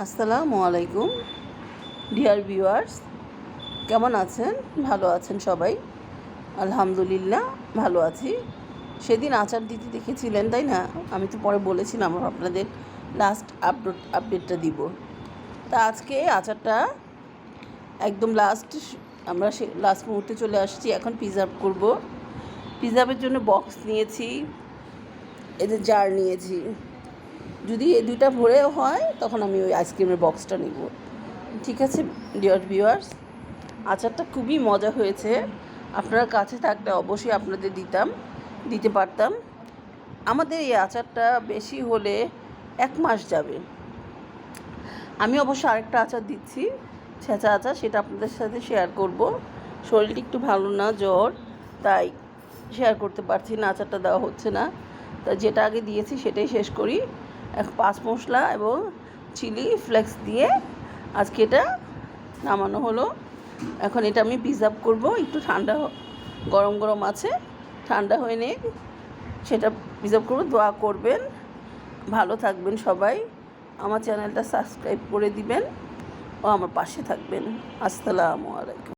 আসসালামু আলাইকুম dear viewers, কেমন আছেন? ভালো আছেন সবাই? আলহামদুলিল্লাহ ভালো আছি। সেদিন আচার দিতে দেখেছিলেন, তাই না? আমি তো পরে বলেছিলাম আপনাদের লাস্ট আপডেটটা দিব। তা আজকে আচারটা একদম আমরা লাস্ট মুহূর্তে চলে আসছি। এখন প্রিজার্ভ করব। প্রিজার্ভের জন্য বক্স নিয়েছি, এদের জার নিয়েছি। যদি এই দুইটা ভরেও হয় তখন আমি ওই আইসক্রিমের বক্সটা নিব। ঠিক আছে ডিয়ার ভিউয়ার্স, আচারটা খুবই মজা হয়েছে। আপনারা কাছে থাকলে অবশ্যই আপনাদের দিতে পারতাম। আমাদের এই আচারটা বেশি হলে 1 মাস যাবে। আমি অবশ্য আরেকটা আচার দিচ্ছি, ছেঁচা আচার, সেটা আপনাদের সাথে শেয়ার করব। শরীরটা একটু ভালো না, জ্বর, তাই শেয়ার করতে পারছি না, আচারটা দেওয়া হচ্ছে না। তা যেটা আগে দিয়েছি সেটাই শেষ করি। 5 মশলা এবং চিলি ফ্লেক্স দিয়ে আজকে এটা নামানো হলো। এখন এটা আমি প্রিজার্ভ করব, একটু ঠান্ডা, গরম গরম আছে, ঠান্ডা হয়ে নিয়ে সেটা প্রিজার্ভ করব। দোয়া করবেন, ভালো থাকবেন সবাই। আমার চ্যানেলটা সাবস্ক্রাইব করে দিবেন ও আমার পাশে থাকবেন। আসসালামু আলাইকুম।